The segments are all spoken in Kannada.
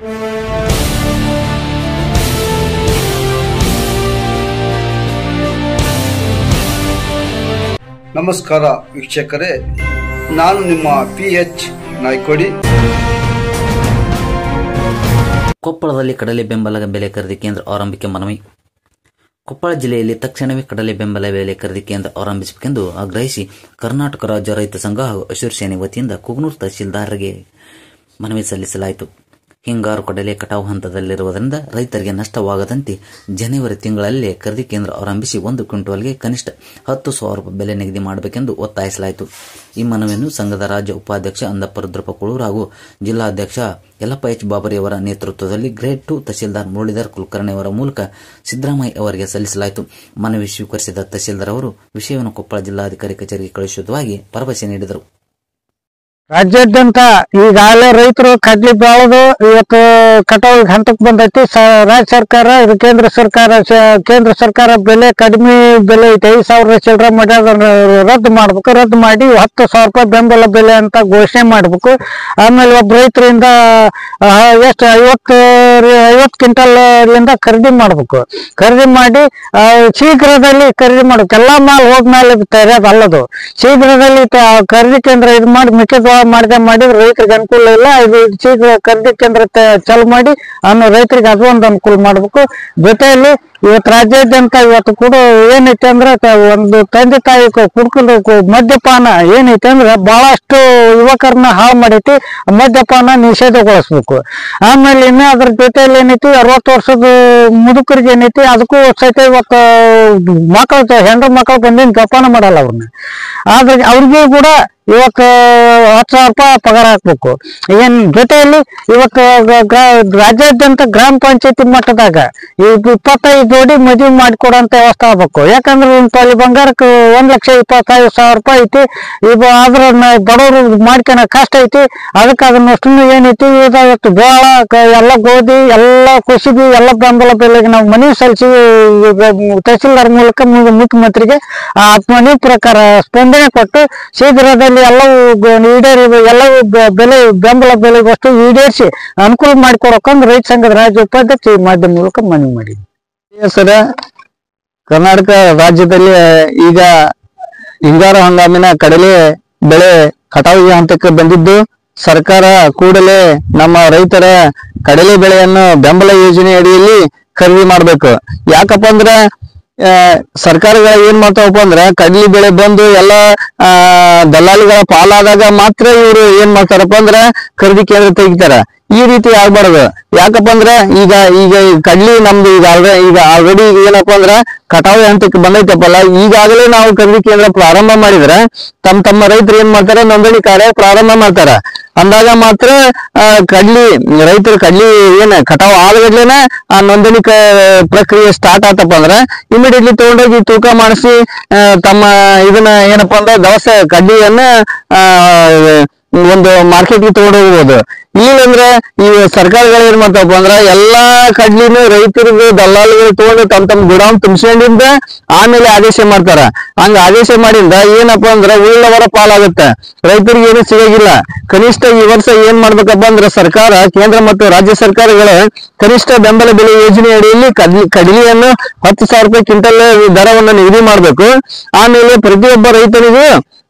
ನಮಸ್ಕಾರ ವೀಕ್ಷಕರೇ, ನಾನು ನಿಮ್ಮ PH ನಾಯ್ಕೋಡಿ. ಕೊಪ್ಪಳದಲ್ಲಿ ಕಡಲೆ ಬೆಂಬಲ ಬೆಲೆ ಖರೀದಿ ಕೇಂದ್ರ ಆರಂಭಿಕೆ ಮನವಿ. ಕೊಪ್ಪಳ ಜಿಲ್ಲೆಯಲ್ಲಿ ತಕ್ಷಣವೇ ಕಡಲೆ ಬೆಂಬಲ ಬೆಲೆ ಖರೀದಿ ಕೇಂದ್ರ ಆರಂಭಿಸಬೇಕೆಂದು ಆಗ್ರಹಿಸಿ ಕರ್ನಾಟಕ ರಾಜ್ಯ ರೈತ ಸಂಘ ಹಾಗೂ ಹಸಿರು ಸೇನೆ ವತಿಯಿಂದ ಕುಗನೂರು ತಹಶೀಲ್ದಾರ್ಗೆ ಮನವಿ ಸಲ್ಲಿಸಲಾಯಿತು. ಹಿಂಗಾರು ಕಡಲೆ ಕಟಾವು ಹಂತದಲ್ಲಿರುವುದರಿಂದ ರೈತರಿಗೆ ನಷ್ಟವಾಗದಂತೆ ಜನವರಿ ತಿಂಗಳಲ್ಲೇ ಖರೀದಿ ಕೇಂದ್ರ ಆರಂಭಿಸಿ 1 ಕ್ವಿಂಟಲ್ಗೆ ಕನಿಷ್ಠ 10,000 ರೂಪಾಯಿ ಬೆಲೆ ನಿಗದಿ ಮಾಡಬೇಕೆಂದು ಒತ್ತಾಯಿಸಲಾಯಿತು. ಈ ಮನವಿಯನ್ನು ಸಂಘದ ರಾಜ್ಯ ಉಪಾಧ್ಯಕ್ಷ ಅಂದಪ್ಪ ರುದ್ರಪ್ಪ ಕುಳೂರು ಹಾಗೂ ಜಿಲ್ಲಾಧ್ಯಕ್ಷ ಯಲ್ಲಪ್ಪ H. ಬಾಬರಿ ಅವರ ನೇತೃತ್ವದಲ್ಲಿ ಗ್ರೇಡ್ 2 ತಹಶೀಲ್ದಾರ್ ಮುರಳೀಧರ್ ಕುಲಕರ್ಣಿ ಅವರ ಮೂಲಕ ಸಿದ್ದರಾಮಯ್ಯ ಅವರಿಗೆ ಸಲ್ಲಿಸಲಾಯಿತು. ಮನವಿ ಸ್ವೀಕರಿಸಿದ ತಹಶೀಲ್ದಾರ್ ಅವರು ವಿಷಯವನ್ನು ಕೊಪ್ಪಳ ಜಿಲ್ಲಾಧಿಕಾರಿ ಕಚೇರಿಗೆ ಕಳುಹಿಸುವುದಾಗಿ ಭರವಸೆ ನೀಡಿದರು. ರಾಜ್ಯಾದ್ಯಂತ ಈಗಾಗಲೇ ರೈತರು ಕಡ್ಲಿ ಬೆಳೆದು ಇವತ್ತು ಕಟಾವು ಹಂತಕ್ಕೆ ಬಂದೈತಿ. ರಾಜ್ಯ ಸರ್ಕಾರ ಇದು ಕೇಂದ್ರ ಸರ್ಕಾರ ಬೆಲೆ ಕಡಿಮೆ ಬೆಲೆ ಐತೆ 5,000 ಚಿಲ್ಲರೆ ಮಾಡಿ ಅದನ್ನ ರದ್ದು ಮಾಡ್ಬೇಕು. ರದ್ದು ಮಾಡಿ 10,000 ರೂಪಾಯಿ ಬೆಂಬಲ ಬೆಲೆ ಅಂತ ಘೋಷಣೆ ಮಾಡ್ಬೇಕು. ಆಮೇಲೆ ಒಬ್ಬ ರೈತರಿಂದ ಎಷ್ಟು 50 ಕ್ವಿಂಟಲ್ ಖರೀದಿ ಮಾಡ್ಬೇಕು. ಖರೀದಿ ಮಾಡಿ ಶೀಘ್ರದಲ್ಲಿ ಖರೀದಿ ಮಾಡ್ಬೇಕು. ಎಲ್ಲಾ ಮಾಲ್ ಹೋದ್ಮೇಲೆ ತಯಾರದಲ್ಲದು. ಶೀಘ್ರದಲ್ಲಿ ಖರೀದಿ ಕೇಂದ್ರ ಇದು ಮಾಡಿ ಮೆಕ್ಕೆಜೋಳ ಮಾಡಿದ್ರೆ ರೈತರಿಗೆ ಅನುಕೂಲ ಇಲ್ಲ. ಇದು ಶೀಘ್ರ ಖರೀದಿ ಕೇಂದ್ರ ಚಾಲು ಮಾಡಿ ರೈತರಿಗೆ ಅದು ಒಂದು ಅನುಕೂಲ ಮಾಡ್ಬೇಕು. ಜೊತೆಯಲ್ಲಿ ಇವತ್ತು ರಾಜ್ಯಾದ್ಯಂತ ಇವತ್ತು ಕೂಡ ಏನೈತೆ ಅಂದ್ರೆ ಒಂದು ತಂದೆ ತಾಯಿ ಕುಡ್ಕೊಂಡು ಮದ್ಯಪಾನ ಏನೈತೆ ಅಂದ್ರೆ ಬಹಳಷ್ಟು ಯುವಕರನ್ನ ಹಾಳು ಮಾಡೈತಿ. ಮದ್ಯಪಾನ ನಿಷೇಧಗೊಳಿಸ್ಬೇಕು. ಆಮೇಲೆ ಇನ್ನು ಅದ್ರ ಜೊತೆಯಲ್ಲಿ ಏನೈತಿ 60 ವರ್ಷದ ಮುದುಕರಿಗೆ ಏನೈತಿ ಅದಕ್ಕೂ ಸಹಿತ ಇವತ್ತು ಮಕ್ಕಳು ಹೆಣ್ಣು ಮಕ್ಕಳು ಬಂದಿನ ಜಪಾನ ಮಾಡಲ್ಲ ಅವ್ರನ್ನ. ಆದ್ರೆ ಅವ್ರಿಗೂ ಕೂಡ ಇವತ್ತು 10,000 ರೂಪಾಯಿ ಪಗಾರ ಹಾಕ್ಬೇಕು. ಏನ್ ಜೊತೆಯಲ್ಲಿ ಇವತ್ತು ರಾಜ್ಯಾದ್ಯಂತ ಗ್ರಾಮ ಪಂಚಾಯತಿ ಮಟ್ಟದಾಗ 25 ಜೋಡಿ ಮದುವೆ ಮಾಡಿಕೊಡುವಂತ ವ್ಯವಸ್ಥೆ ಆಗ್ಬೇಕು. ಯಾಕಂದ್ರೆ ಒಂದು ತೊಲಿ ಬಂಗಾರಕ್ಕೆ 1,25,000 ರೂಪಾಯಿ ಐತಿ. ಈಗ ಆದ್ರ ಬಡವರು ಮಾಡ್ಕೊಳ ಕಷ್ಟ ಐತಿ. ಅದಕ್ಕೆ ಅದನ್ನಷ್ಟು ಏನೈತಿ ಇವತ್ತು ಜೋಳ ಎಲ್ಲ ಗೋಧಿ ಎಲ್ಲ ಕುಸಿಬಿ ಎಲ್ಲ ಬೆಂಬಲ ಬೆಲೆಗೆ ನಾವು ಮನವಿ ಸಲ್ಲಿಸಿ ತಹಸೀಲ್ದಾರ್ ಮೂಲಕ ಮುಖ್ಯಮಂತ್ರಿಗೆ ಆ ಮನವಿ ಪ್ರಕಾರ ಸ್ಪಂದನೆ ಕೊಟ್ಟು ಶೀಘ್ರದಲ್ಲಿ ಎಲ್ಲವೂ ಬೆಂಬಲ ಬೆಲೆಗಷ್ಟು ಈಡೇರಿಸಿ ಅನುಕೂಲ ಮಾಡಿಕೊಡಕಂದ್ರೆ ರೈತ ಸಂಘದ ರಾಜ್ಯ ಉಪಾಧ್ಯಕ್ಷ ಈ ಮಾಧ್ಯಮ ಮೂಲಕ ಮನವಿ ಮಾಡಿದ್ವಿ. ಸರ್, ಕರ್ನಾಟಕ ರಾಜ್ಯದಲ್ಲಿ ಈಗ ಹಿಂಗಾರು ಹಂಗಾಮಿನ ಕಡಲೆ ಬೆಳೆ ಕಟಾವು ಹಂತಕ್ಕೆ ಬಂದಿದ್ದು ಸರ್ಕಾರ ಕೂಡಲೇ ನಮ್ಮ ರೈತರ ಕಡಲೆ ಬೆಳೆಯನ್ನು ಬೆಂಬಲ ಯೋಜನೆ ಅಡಿಯಲ್ಲಿ ಖರೀದಿ ಮಾಡ್ಬೇಕು. ಯಾಕಪ್ಪ ಅಂದ್ರೆ ಸರ್ಕಾರಗಳು ಏನ್ ಮಾಡ್ತಾವಪ್ಪ ಅಂದ್ರ ಕಡ್ಲಿ ಬೆಳೆ ಬಂದು ಎಲ್ಲ ದಲ್ಲಾಳಿಗಳ ಪಾಲಾದಾಗ ಮಾತ್ರ ಇವ್ರು ಏನ್ ಮಾಡ್ತಾರಪ್ಪ ಅಂದ್ರ ಖರೀದಿ ಕೇಂದ್ರ ತೆಗಿತಾರ. ಈ ರೀತಿ ಆಗ್ಬಾರ್ದು. ಯಾಕಪ್ಪ ಅಂದ್ರ ಈಗ ಕಡ್ಲಿ ನಮ್ದು ಈಗ ಆಲ್ರೆಡಿ ಏನಪ್ಪಾ ಅಂದ್ರ ಕಟಾವು ಹಂತಕ್ಕೆ ಬಂದೈತಪ್ಪಲ್ಲ, ಈಗಾಗಲೇ ನಾವು ಖರೀದಿ ಕೇಂದ್ರ ಪ್ರಾರಂಭ ಮಾಡಿದ್ರೆ ತಮ್ಮ ರೈತರು ಏನ್ ಮಾಡ್ತಾರ ನೋಂದಣಿ ಕಾರ್ಯ ಪ್ರಾರಂಭ ಮಾಡ್ತಾರ. ಅಂದಾಗ ಮಾತ್ರ ರೈತರು ಕಡ್ಲಿ ಏನ್ ಕಟಾವು ಆದಗಡ್ಲೇನ ಆ ನೋಂದಣಿ ಪ್ರಕ್ರಿಯೆ ಸ್ಟಾರ್ಟ್ ಆತಪ್ಪ ಅಂದ್ರ ಇಮಿಡಿಯೇಟ್ಲಿ ತಗೊಂಡೋಗಿ ತೂಕ ಮಾಡಿಸಿ ತಮ್ಮ ಇದನ್ನ ಏನಪ್ಪಾ ಅಂದ್ರ ದವಸ ಕಡ್ಲಿಯನ್ನ ಒಂದು ಮಾರ್ಕೆಟ್ಗೆ ತಗೊಂಡು ಹೋಗ್ಬೋದು. ಇಲ್ಲಂದ್ರೆ ಈ ಸರ್ಕಾರಗಳು ಏನ್ ಮಾಡ್ತಾವಪ್ಪ ಅಂದ್ರ ಎಲ್ಲಾ ಕಡ್ಲಿನೂ ರೈತರಿಗೆ ದಲ್ಲಾಳಿಗಳು ತಗೊಂಡು ತಮ್ಮ ಗುಡಾನ್ ತುಂಬಿಸ್ಕೊಂಡಿಂದ ಆಮೇಲೆ ಆದೇಶ ಮಾಡ್ತಾರ. ಹಂಗ ಆದೇಶ ಮಾಡಿಂದ ಏನಪ್ಪಾ ಅಂದ್ರ ಉಳ್ಳವರ ಪಾಲಾಗುತ್ತೆ, ರೈತರಿಗೆ ಏನು ಸಿಗೋಗಿಲ್ಲ. ಕನಿಷ್ಠ ಈ ವರ್ಷ ಏನ್ ಮಾಡ್ಬೇಕಪ್ಪ ಅಂದ್ರ ಸರ್ಕಾರ ಕೇಂದ್ರ ಮತ್ತು ರಾಜ್ಯ ಸರ್ಕಾರಗಳು ಕನಿಷ್ಠ ಬೆಂಬಲ ಬೆಲೆ ಯೋಜನೆ ಅಡಿಯಲ್ಲಿ ಕಡ್ಲಿಯನ್ನು 10,000 ರೂಪಾಯಿ ಕ್ವಿಂಟಲ್ ದರವನ್ನು ನಿಗದಿ ಮಾಡ್ಬೇಕು. ಆಮೇಲೆ ಪ್ರತಿಯೊಬ್ಬ ರೈತನಿಗೂ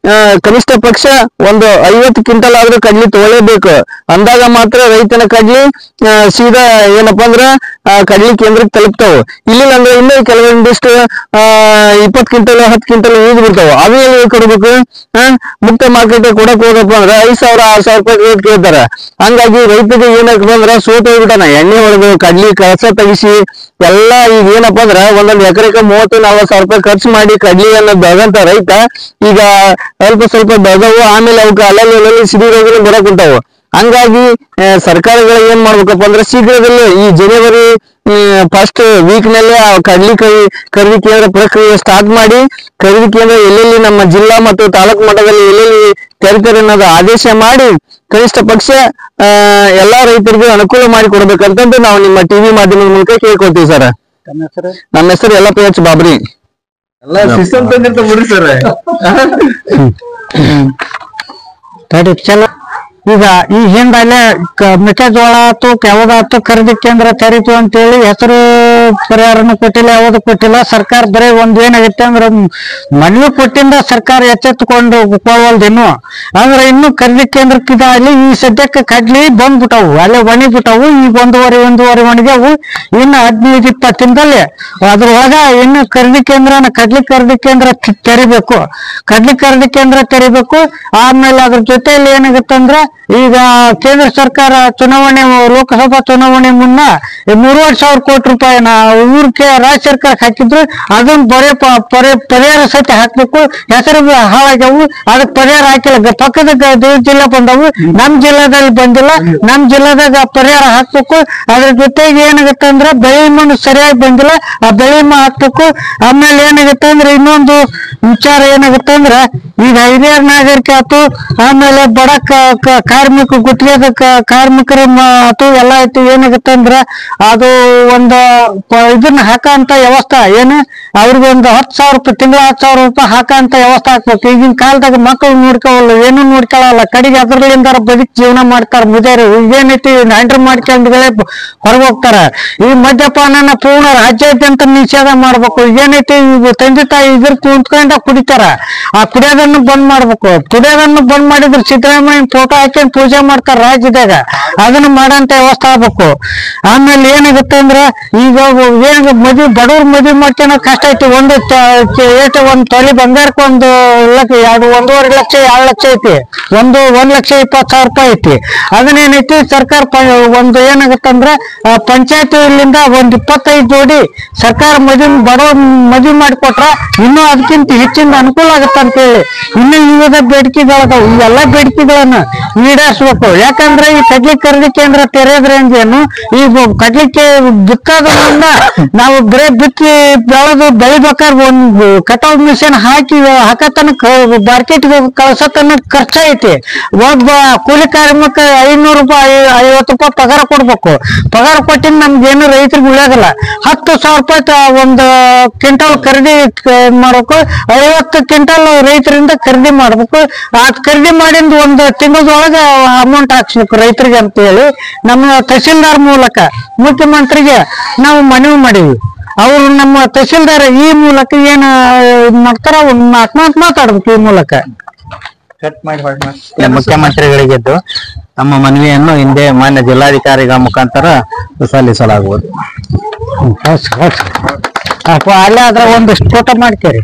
ಕನಿಷ್ಠ ಪಕ್ಷ ಒಂದು 50 ಕ್ವಿಂಟಲ್ ಆದ್ರೂ ಕಡ್ಲಿ ತಗೊಳ್ಳೇಬೇಕು. ಅಂದಾಗ ಮಾತ್ರ ರೈತನ ಕಡ್ಲಿ ಸೀದಾ ಏನಪ್ಪಾ ಅಂದ್ರ ಕಡ್ಲಿ ಕೇಂದ್ರಕ್ಕೆ ತಲುಪ್ತಾವ. ಇಲ್ಲ ಅಂದ್ರೆ ಇನ್ನೂ ಕೆಲವೊಂದಿಷ್ಟು 20 ಕ್ವಿಂಟಲ್ 10 ಕ್ವಿಂಟಲ್ ಯೂಸ್ ಬಿಡ್ತಾವ. ಅದು ಏನು ಕೊಡ್ಬೇಕು? ಮುಕ್ತ ಮಾರ್ಕೆಟ್ ಕೊಡಕ್ ಹೋದಪ್ಪ ಅಂದ್ರ 5,000 6,000 ರೂಪಾಯಿ ರೇಟ್ ಕೇಳ್ತಾರ. ಹಂಗಾಗಿ ರೈತರಿಗೆ ಏನಪ್ಪ ಅಂದ್ರ ಸೋತ ಹೋಗ್ಬಿಟ್ಟಾನ. ಎಣ್ಣೆ ಹೊಡೆದು ಕಡ್ಲಿ ಕಳಸ ತೆಗಿಸಿ ಎಲ್ಲಾ ಈಗ ಏನಪ್ಪಾ ಅಂದ್ರ ಒಂದೊಂದು ಎಕರೆಗೆ 30,000-40,000 ರೂಪಾಯಿ ಖರ್ಚು ಮಾಡಿ ಕಡ್ಲಿಯನ್ನ ಬೆಳೆದಂತ ರೈತ ಈಗ ಸ್ವಲ್ಪ ಬೆಳೆದವು. ಆಮೇಲೆ ಅವಕ್ಕೆ ಅಲ್ಲಲ್ಲಿ ಸಿಡಿ ರೋಗಗಳು ಬರಕ್ ಕುಂತಾವು. ಹಂಗಾಗಿ ಸರ್ಕಾರಗಳು ಏನ್ ಮಾಡ್ಬೇಕಪ್ಪ ಅಂದ್ರೆ ಶೀಘ್ರದಲ್ಲೇ ಈ ಜನವರಿ ಫಸ್ಟ್ ವೀಕ್ ನಲ್ಲಿ ಖರೀದಿ ಕೇಂದ್ರ ಪ್ರಕ್ರಿಯೆ ಸ್ಟಾರ್ಟ್ ಮಾಡಿ ಖರೀದಿ ಕೇಂದ್ರ ಎಲ್ಲೆಲ್ಲಿ ನಮ್ಮ ಜಿಲ್ಲಾ ಮತ್ತು ತಾಲೂಕು ಮಟ್ಟದಲ್ಲಿ ಎಲ್ಲೆಲ್ಲಿ ತೆರೀತಾರೆ ಅನ್ನೋದು ಆದೇಶ ಮಾಡಿ ಕನಿಷ್ಠ ಪಕ್ಷ ಎಲ್ಲಾ ರೈತರಿಗೆ ಅನುಕೂಲ ಮಾಡಿ ಕೊಡ್ಬೇಕಂತಂದು ನಾವು ನಿಮ್ಮ ಟಿವಿ ಮಾಧ್ಯಮದ ಮೂಲಕ ಕೇಳ್ಕೊಳ್ತೀವಿ ಸರ್. ನಮ್ಮ ಹೆಸರು ಯಲ್ಲಪ್ಪ H. ಬಾಬರಿ. ಎಲ್ಲ ಸಿಸ್ಟಮ್ ತಂದಿರ್ತ ಬಿಡ್ರಿ ಸರ್. ಈಗ ಈ ಹಿಂದಲ್ಲೇ ಮೆಕ್ಕೆಜೋಳ ಆತು ಯಾವ್ದಾತು ಖರೀದಿ ಕೇಂದ್ರ ತೆರೀತು ಅಂತೇಳಿ ಹೆಸರು ಪರಿಹಾರನು ಕೊಟ್ಟಿಲ್ಲ, ಯಾವ್ದು ಕೊಟ್ಟಿಲ್ಲ. ಸರ್ಕಾರ ಬರೀ ಒಂದ್ ಏನಾಗುತ್ತೆ ಅಂದ್ರೆ ಮನವಿ ಕೊಟ್ಟಿಂದ ಸರ್ಕಾರ ಎಚ್ಚೆತ್ತುಕೊಂಡು ಕೊಳ್ಳವಲ್ದೇನು ಅಂದ್ರೆ ಇನ್ನು ಖರೀದಿ ಕೇಂದ್ರಕ್ಕೆ ಅಲ್ಲಿ ಈ ಸದ್ಯಕ್ಕೆ ಕಡ್ಲಿ ಬಂದ್ಬಿಟ್ಟವು, ಅಲ್ಲೇ ಒಣಗಿಬಿಟ್ಟವು. ಈಗ ಒಂದೂವರೆ ಒಣಗ್ಯಾವು. ಇನ್ನು 15-20 ದಿನದಲ್ಲಿ ಅದ್ರೊಳಗ ಇನ್ನು ಕಡ್ಲಿ ಖರೀದಿ ಕೇಂದ್ರ ತೆರಿಬೇಕು. ಆಮೇಲೆ ಅದ್ರ ಜೊತೆಯಲ್ಲಿ ಏನಾಗುತ್ತಂದ್ರ ಈಗ ಕೇಂದ್ರ ಸರ್ಕಾರ ಚುನಾವಣೆ ಲೋಕಸಭಾ ಚುನಾವಣೆ ಮುನ್ನ 3,500 ಕೋಟಿ ರೂಪಾಯಿನ ಇವ್ರಿಗೆ ರಾಜ್ಯ ಸರ್ಕಾರಕ್ಕೆ ಹಾಕಿದ್ರು. ಅದನ್ನ ಪರಿಹಾರ ಸಹಿತ ಹಾಕ್ಬೇಕು. ಹೆಸರು ಹಾಳಾಗ್ಯಾವು, ಅದಕ್ಕೆ ಪರಿಹಾರ ಹಾಕಿಲ್ಲ. ಪಕ್ಕದ ಜಿಲ್ಲೆ ಬಂದವು, ನಮ್ ಜಿಲ್ಲಾದಲ್ಲಿ ಬಂದಿಲ್ಲ. ನಮ್ ಜಿಲ್ಲಾದಾಗ ಪರಿಹಾರ ಹಾಕ್ಬೇಕು. ಅದ್ರ ಜೊತೆಗೆ ಏನಾಗುತ್ತೆ ಅಂದ್ರೆ ಬೆಳೆ ವಿಮೆ ಸರಿಯಾಗಿ ಬಂದಿಲ್ಲ, ಆ ಬೆಳೆ ವಿಮೆ ಹಾಕ್ಬೇಕು. ಆಮೇಲೆ ಏನಾಗುತ್ತೆ ಅಂದ್ರೆ ಇನ್ನೊಂದು ವಿಚಾರ ಏನಾಗುತ್ತೆ ಅಂದ್ರೆ ಈಗ ಹಿರಿಯ ನಾಗರಿಕ ಆತು, ಆಮೇಲೆ ಬಡ ಗುತ್ತಿಗೆ ಕಾರ್ಮಿಕರ ಆತು ಎಲ್ಲ ಆಯ್ತು. ಏನಾಗುತ್ತೆ ಅಂದ್ರೆ ಅದು ಒಂದು ಇದನ್ನ ಹಾಕಂತ ವ್ಯವಸ್ಥೆ ಏನು ಅವ್ರಿಗೆ ಒಂದು 10,000 ರೂಪಾಯಿ ತಿಂಗಳ 10,000 ರೂಪಾಯಿ ಹಾಕಂತ ವ್ಯವಸ್ಥೆ ಹಾಕ್ಬೇಕು. ಈಗಿನ ಕಾಲದಾಗ ಮಕ್ಕಳು ನೋಡ್ಕೊಳ್ಳಲ್ಲ, ಏನು ನೋಡ್ಕೊಳ್ಳಲ್ಲ. ಕಡೆಗೆ ಅದ್ರಲ್ಲಿಂದ ಬದುಕಿ ಜೀವನ ಮಾಡ್ತಾರ. ಮುಜಾರಿ ಈಗೇನೈತಿ ಹ್ಯಾಂಡಲ್ ಮಾಡ್ಕೊಂಡ್ಗಳೇ ಹೊರಗೆ ಹೋಗ್ತಾರ. ಈ ಮದ್ಯಪಾನನ ಪೂರ್ಣ ರಾಜ್ಯಾದ್ಯಂತ ನಿಷೇಧ ಮಾಡ್ಬೇಕು. ಏನೈತಿ ತಂದೆ ತಾಯಿ ಇದ್ರ ಕುಂತ್ಕೊಂಡ ಕುಡಿತಾರ, ಆ ಕುಡಿಯೋದನ್ನು ಬಂದ್ ಮಾಡ್ಬೇಕು. ಕುಡಿಯೋದನ್ನು ಬಂದ್ ಮಾಡಿದ್ರೆ ಸಿದ್ದರಾಮಯ್ಯ ಫೋಟೋ ಹಾಕೊಂಡು ಪೂಜೆ ಮಾಡ್ತಾರ ರಾಜ್ಯದಾಗ, ಅದನ್ನ ಮಾಡಂತ ವ್ಯವಸ್ಥೆ ಆಗ್ಬೇಕು. ಆಮೇಲೆ ಏನಾಗುತ್ತೆ ಅಂದ್ರೆ ಈಗ ಮದ್ವಿ ಬಡವ್ರ ಮದ್ವಿ ಮಾಡ್ಕೊಳೋ ಕಷ್ಟ ಐತಿ. ಒಂದು ತೊಲಿ ಬಂಗಾರಕ್ಕೆ 1.5 ಲಕ್ಷ 2 ಲಕ್ಷ ಐತಿ. 1,20,000 ರೂಪಾಯಿ ಐತಿ. ಅದನ್ನೇನೈತಿ ಸರ್ಕಾರ ಒಂದು ಏನಾಗುತ್ತೆ ಅಂದ್ರೆ ಪಂಚಾಯತಿಲಿಂದ 25 ಜೋಡಿ ಸರ್ಕಾರ ಬಡವ್ರ ಮದ್ವಿ ಮಾಡಿಕೊಟ್ರ ಇನ್ನೂ ಅದಕ್ಕಿಂತ ಹೆಚ್ಚಿನ ಅನುಕೂಲ ಆಗುತ್ತೆ ಅಂತ ಹೇಳಿ ಇನ್ನು ವಿವಿಧ ಬೇಡಿಕೆಗಳದಾವು. ಇವೆಲ್ಲ ಬೇಡಿಕೆಗಳನ್ನ ಈಡೇರಿಸ್ಬೇಕು. ಯಾಕಂದ್ರೆ ಈ ಕಡ್ಲಿ ಖರೀದಿ ಕೇಂದ್ರ ತೆರೆಯೋದ್ರೇನು ಈ ಕಡ್ಲಿಕ್ಕೆ ಬಿತ್ತೋದ ಮುನ್ನ ನಾವು ಬರೇ ಬಿತ್ತಿ ಬೆಳಿಬೇಕಾದ್ರೆ ಒಂದು ಕಟಾವ್ ಮಿಷನ್ ಹಾಕತನ ಮಾರ್ಕೆಟ್ಗೆ ಕಳ್ಸತನ ಖರ್ಚ ಐತಿ. ಒಬ್ಬ ಕೂಲಿ ಕಾರ್ಮಿಕ 500 ರೂಪಾಯಿ 50 ರೂಪಾಯಿ ಪಗಾರ ಕೊಡ್ಬೇಕು. ಪಗಾರ ಕೊಟ್ಟಿನ ನಮ್ಗೇನು ರೈತರಿಗೆ ಉಳಿಯೋದಿಲ್ಲ. 10,000 ರೂಪಾಯಿ ಒಂದು ಕ್ವಿಂಟಲ್ ಖರೀದಿ ಮಾಡ್ಬೇಕು. 50 ಕ್ವಿಂಟಲ್ ರೈತರಿಂದ ಖರೀದಿ ಮಾಡ್ಬೇಕು. ಖರೀದಿ ಮಾಡಿಂದ ಒಂದು ತಿಂಗಳದೊಳಗೆ ಅಮೌಂಟ್ ಹಾಕ್ಸ್ಬೇಕು ರೈತರಿಗೆ ಅಂತ ಹೇಳಿ ನಮ್ಮ ತಹಸೀಲ್ದಾರ್ ಮೂಲಕ ಮುಖ್ಯಮಂತ್ರಿಗೆ ನಾವು ಮನವಿ ಮಾಡಿವಿ. ಅವರು ನಮ್ಮ ತಹಸೀಲ್ದಾರ್ ಈ ಮೂಲಕ ಏನ್ ಮಾಡ್ತಾರ ಮಾತಾಡ್ಬೇಕು. ಈ ಮೂಲಕ ಮುಖ್ಯಮಂತ್ರಿಗಳಿಗೆದ್ದು ನಮ್ಮ ಮನವಿಯನ್ನು ಹಿಂದೆ ಮಾನ್ಯ ಜಿಲ್ಲಾಧಿಕಾರಿಗಳ ಮುಖಾಂತರ ಸಲ್ಲಿಸಲಾಗುವುದು. ಅಲ್ಲೇ ಅದ್ರ ಒಂದಿಷ್ಟು ಫೋಟೋ ಮಾಡ್ತೀರಿ.